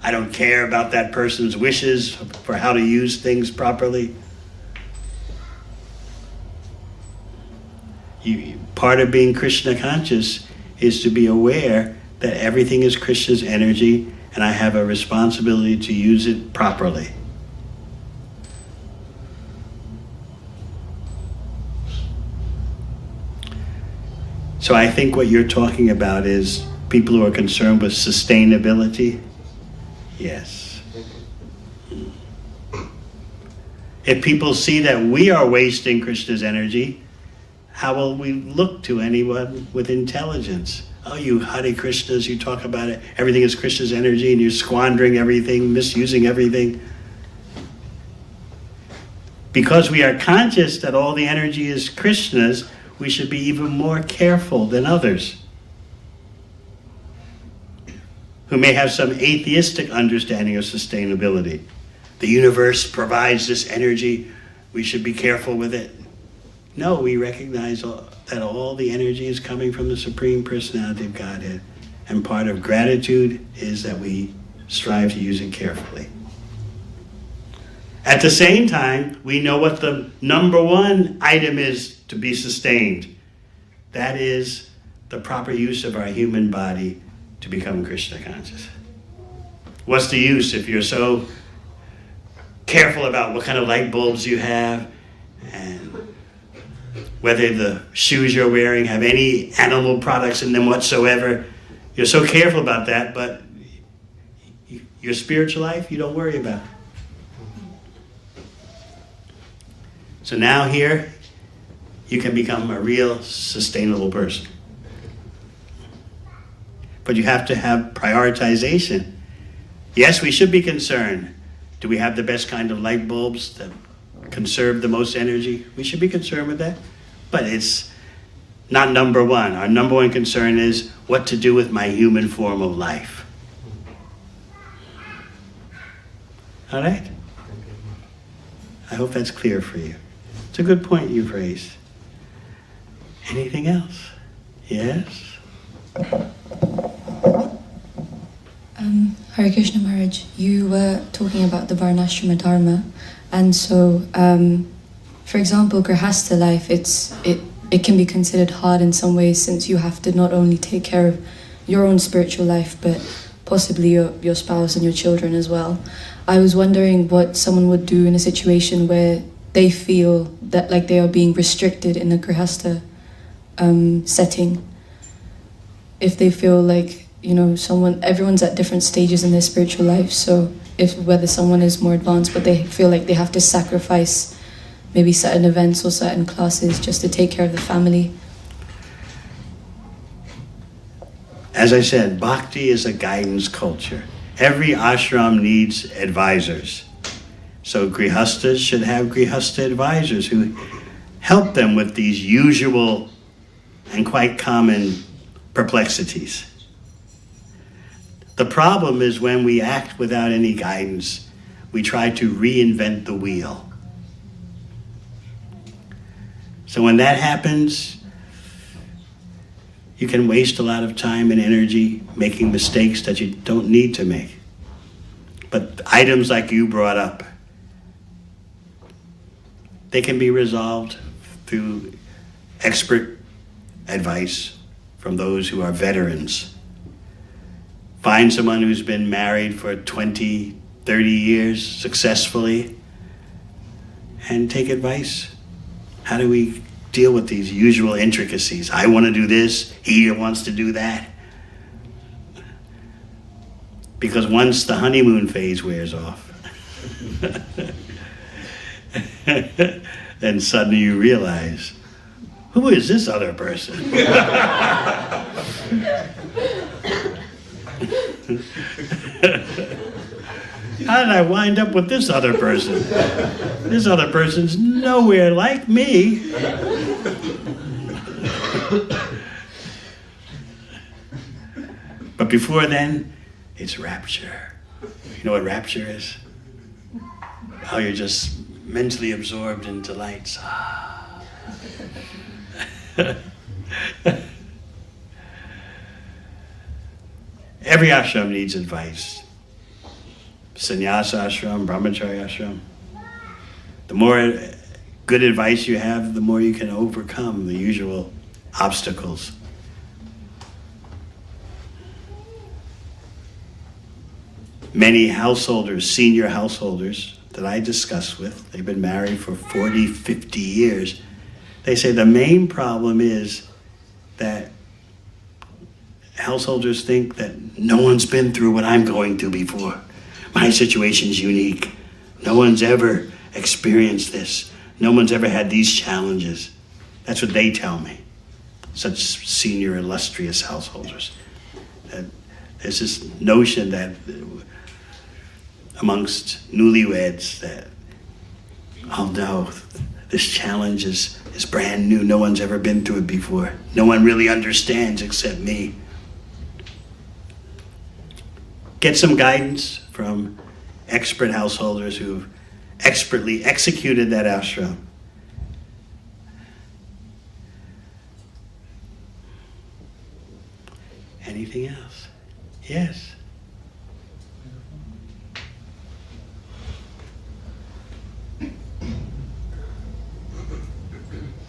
I don't care about that person's wishes for how to use things properly. Part of being Krishna conscious is to be aware that everything is Krishna's energy and I have a responsibility to use it properly. So I think what you're talking about is people who are concerned with sustainability. Yes. If people see that we are wasting Krishna's energy, how will we look to anyone with intelligence? Oh, you Hare Krishnas, you talk about it, everything is Krishna's energy and you're squandering everything, misusing everything. Because we are conscious that all the energy is Krishna's, we should be even more careful than others who may have some atheistic understanding of sustainability. The universe provides this energy, we should be careful with it. No, we recognize that all the energy is coming from the Supreme Personality of Godhead, and part of gratitude is that we strive to use it carefully. At the same time, we know what the number one item is to be sustained. That is the proper use of our human body to become Krishna conscious. What's the use if you're so careful about what kind of light bulbs you have and whether the shoes you're wearing have any animal products in them whatsoever. You're so careful about that, but your spiritual life, you don't worry about. So now here, you can become a real sustainable person. But you have to have prioritization. Yes, we should be concerned. Do we have the best kind of light bulbs that conserve the most energy? We should be concerned with that. But it's not number one. Our number one concern is what to do with my human form of life. All right? I hope that's clear for you. It's a good point you've raised. Anything else? Yes? Hare Krishna Maharaj, you were talking about the Varna-ashrama Dharma, and so, for example, Grihastha life, it can be considered hard in some ways, since you have to not only take care of your own spiritual life, but possibly your spouse and your children as well. I was wondering what someone would do in a situation where they feel that like they are being restricted in a Grihastha setting. If they feel like, you know, everyone's at different stages in their spiritual life, so whether someone is more advanced but they feel like they have to sacrifice maybe certain events or certain classes just to take care of the family. As I said, bhakti is a guidance culture. Every ashram needs advisors. So grihasthas should have grihastha advisors who help them with these usual and quite common perplexities. The problem is when we act without any guidance, we try to reinvent the wheel. So when that happens, you can waste a lot of time and energy making mistakes that you don't need to make. But items like you brought up, they can be resolved through expert advice from those who are veterans. Find someone who's been married for 20, 30 years successfully and take advice. How do we deal with these usual intricacies? I want to do this, he wants to do that. Because once the honeymoon phase wears off, then suddenly you realize, who is this other person? How did I wind up with this other person? This other person's nowhere like me. But before then, it's rapture. You know what rapture is? How you're just mentally absorbed in delights. Every ashram needs advice. Sannyasa ashram, brahmacharya ashram. The more good advice you have, the more you can overcome the usual obstacles. Many householders, senior householders that I discuss with, they've been married for 40, 50 years. They say the main problem is that householders think that no one's been through what I'm going through before. My situation's unique. No one's ever experienced this. No one's ever had these challenges. That's what they tell me. Such senior, illustrious householders. There's this notion that amongst newlyweds that, oh no, this challenge is brand new. No one's ever been through it before. No one really understands except me. Get some guidance from expert householders who've expertly executed that ashram. Anything else? Yes.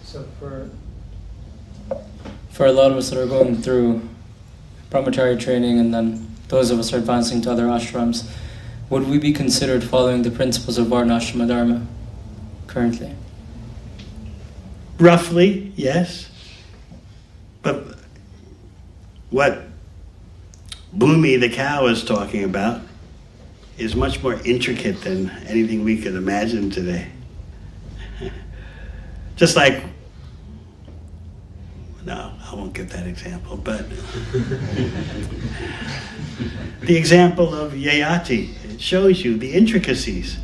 So for a lot of us that are going through brahmacharya training, and then those of us who are advancing to other ashrams, would we be considered following the principles of Varna-ashrama Dharma currently? Roughly, yes. But what Bhumi the cow is talking about is much more intricate than anything we could imagine today. Just like, no, I won't give that example, but the example of Yayati, it shows you the intricacies.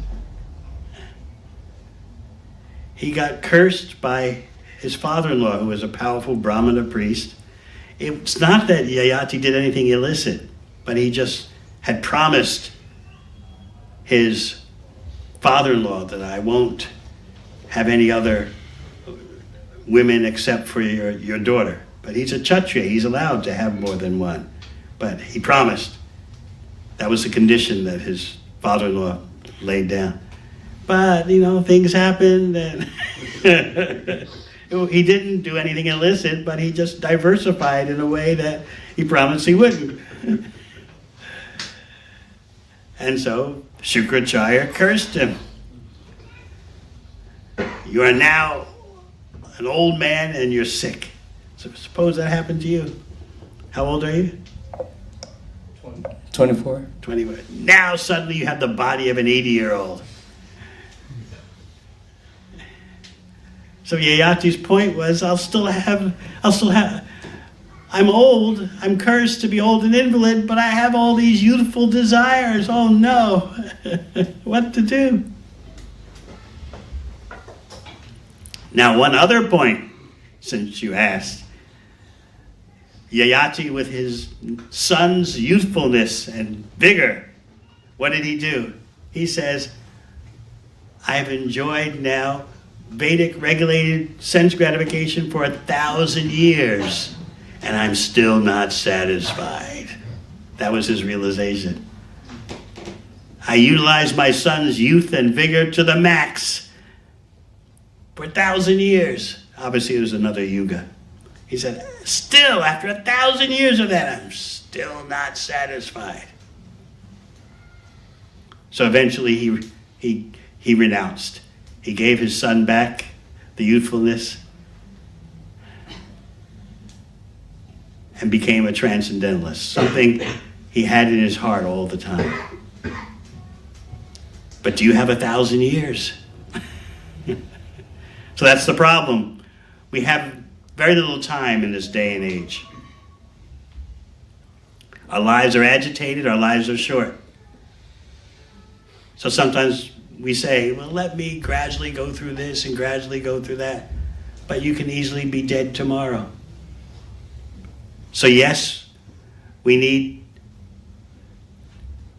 He got cursed by his father-in-law, who was a powerful Brahmana priest. It's not that Yayati did anything illicit, but he just had promised his father-in-law that I won't have any other women except for your daughter. But he's a Kshatriya, he's allowed to have more than one. But he promised. That was the condition that his father-in-law laid down. But, things happened, and he didn't do anything illicit, but he just diversified in a way that he promised he wouldn't. And so Shukracharya cursed him. You are now an old man and you're sick. So suppose that happened to you. How old are you? 24. 24. Now suddenly you have the body of an 80-year-old. So Yayati's point was, I'm old, I'm cursed to be old and invalid, but I have all these youthful desires. Oh no, what to do? Now, one other point, since you asked. Yayati, with his son's youthfulness and vigor, what did he do? He says, I've enjoyed now Vedic regulated sense gratification for 1,000 years, and I'm still not satisfied. That was his realization. I utilized my son's youth and vigor to the max for 1,000 years. Obviously, it was another yuga. He said, still, after 1,000 years of that, I'm still not satisfied. So eventually he renounced. He gave his son back the youthfulness and became a transcendentalist, something he had in his heart all the time. But do you have 1,000 years? So that's the problem. We have very little time in this day and age. Our lives are agitated, our lives are short. So sometimes we say, well, let me gradually go through this and gradually go through that. But you can easily be dead tomorrow. So yes, we need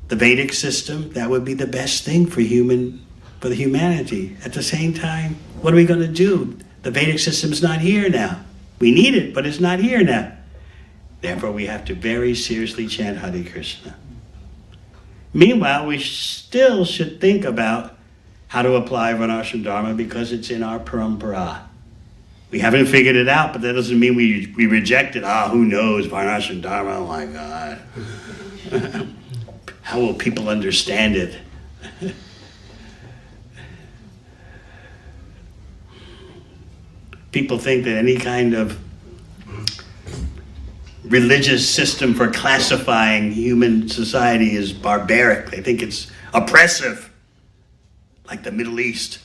the Vedic system. That would be the best thing for the humanity. At the same time, what are we going to do? The Vedic system is not here now. We need it, but it's not here now. Therefore, we have to very seriously chant Hare Krishna. Meanwhile, we still should think about how to apply Varna-ashrama Dharma because it's in our parampara. We haven't figured it out, but that doesn't mean we reject it. Who knows, Varna-ashrama Dharma, oh my God. How will people understand it? People think that any kind of religious system for classifying human society is barbaric. They think it's oppressive, like the Middle East.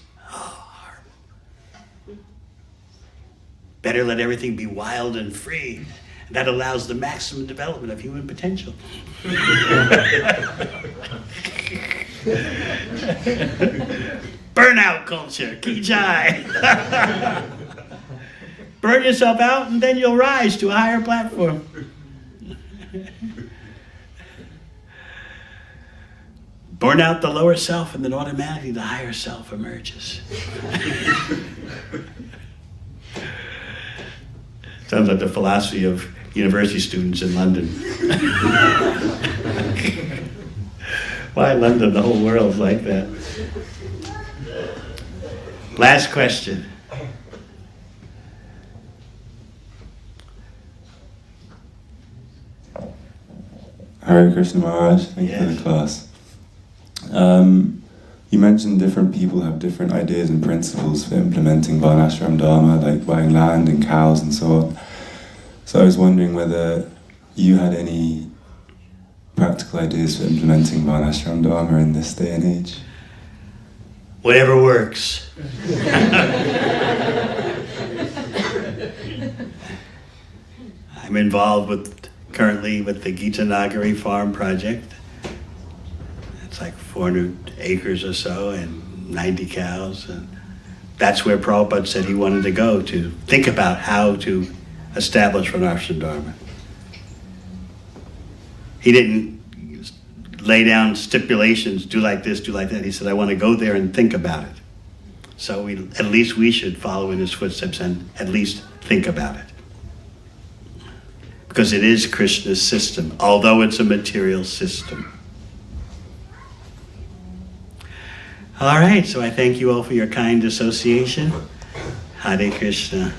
Better let everything be wild and free. That allows the maximum development of human potential. Burnout culture, ki jai. Burn yourself out and then you'll rise to a higher platform. Burn out the lower self and then automatically the higher self emerges. Sounds like the philosophy of university students in London. Why London? The whole world's like that. Last question. Hare Krishna Maharaj, thank you for the class. You mentioned different people have different ideas and principles for implementing Varna-ashram Dharma, like buying land and cows and so on. So I was wondering whether you had any practical ideas for implementing Varna-ashram Dharma in this day and age. Whatever works. I'm involved currently with the Gita Nagari Farm Project. It's like 400 acres or so and 90 cows. And that's where Prabhupada said he wanted to go, to think about how to establish Varna-ashram Dharma. He didn't lay down stipulations, do like this, do like that. He said, I want to go there and think about it. So at least we should follow in his footsteps and at least think about it. Because it is Krishna's system, although it's a material system. All right, so I thank you all for your kind association. Hare Krishna.